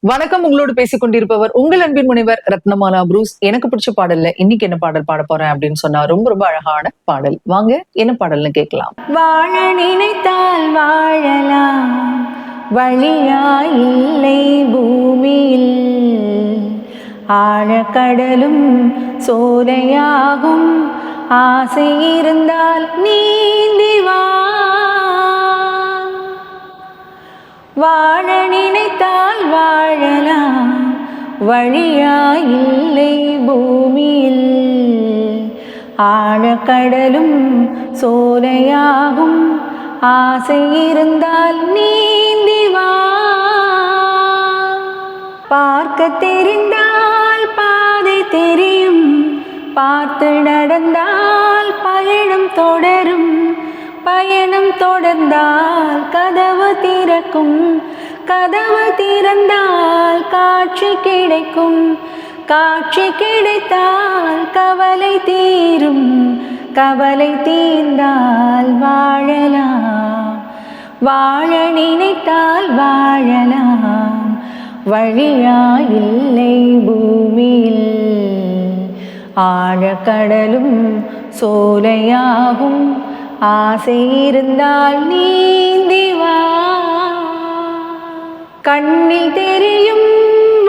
வணக்கம். உங்களோடு பேசிக் கொண்டிருப்பவர் உங்கள் அன்பின் முனைவர் ரத்னமாலா புரூஸ். எனக்கு பிடிச்ச பாடல்ல இன்னைக்கு என்ன பாடல் பாட போறேன் அப்படின்னு சொன்னா ரொம்ப ரொம்ப அழகான பாடல். வாங்க என்ன பாடல்னு கேட்கலாம். வாழ நினைத்தால் வாழலாம், வழியா இல்லை பூமியில். ஆழக்கடலும் சோலையாகும், ஆசை இருந்தால் நீந்தி வா. வாழ நினைத்தால் வாழலாம், வழியா இல்லை பூமியில். ஆழக்கடலும் சோலையாகும், ஆசை இருந்தால் நீந்தி வா. பார்க்க தெரிந்தால் பாதை தெரியும், பார்த்து நடந்தால் பயணம் தொடரும். பயணம் தொடர்ந்தால் கதவு திறக்கும், கதவு திறந்தால் காட்சி கிடைக்கும். காட்சி கிடைத்தால் கவலை தீரும், கவலை தீர்ந்தால் வாழலாம். வாழ நினைத்தால் வாழலாம், வழியா இல்லை பூமியில். ஆழக்கடலும் சோலையாகும், ஆசை இருந்தால் நீந்தி வா. கண்ணில் தெரியும்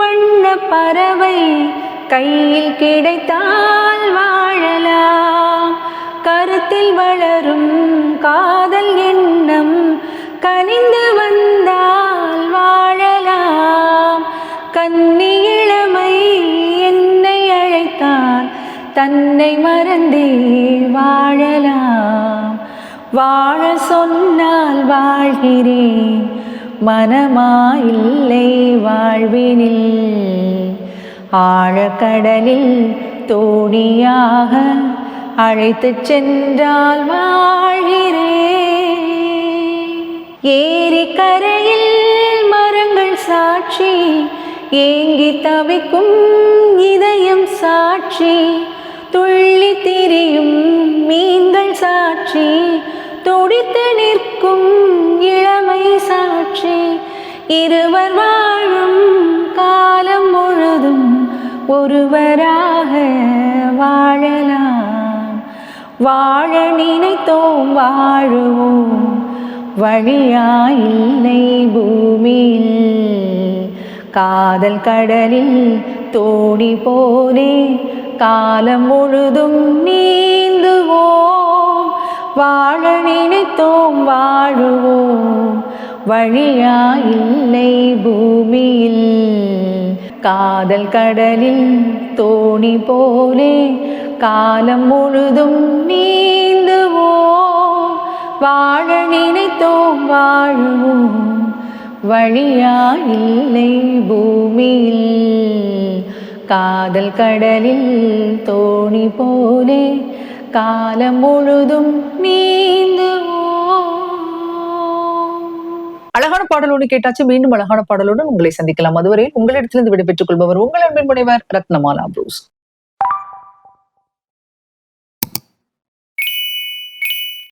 வண்ண பறவை கையில் கிடைத்தால் வாழலாம். கருத்தில் வளரும் காதல் எண்ணம் கனிந்து வந்தால் வாழலாம். கன்னி இளமை என்னை அழைத்தால் தன்னை மறந்தே வாழலாம். வாழ சொன்னால் வாழ்கிறேன், மனமாயில்லை வாழ்வினில். ஆழக்கடலில் தோணியாக அழைத்துச் சென்றால் வாழ்கிறேன். ஏரி கரையில் மரங்கள் சாட்சி, ஏங்கி தவிக்கும் இதயம் சாட்சி. துள்ளி திரியும் மீன்கள் சாட்சி, துடித்து நிற்கும் இளமை சாட்சி. இருவர் வாழும் காலம் முழுதும் ஒருவராக வாழலாம். வாழ நினைத்தோம் வாழுவோம், வழியா இல்லை பூமியில். காதல் கடலில் தோணி போலே காலம் முழுதும் நீந்துவோம். வாழ நினைத்தோம் வாழுவோம், வழியா இல்லை பூமியில். காதல் கடலில் தோணி போலே காலம் முழுதும் நீந்துவோம். வாழ நினைத்தோம் வாழுவோம், வழியா இல்லை பூமியில். காதல் கடலில் தோணி போலே காலம் முழுதும் நீந்துவோம். அழகான பாடலோடு கேட்டாச்சு. மீண்டும் அழகான பாடலுடன் உங்களை சந்திக்கலாம். அதுவரை உங்களிடத்திலிருந்து விடைபெற்றுக் கொள்பவர் உங்கள் அன்பின் முனைவர் ரத்னமாலா புரூஸ்.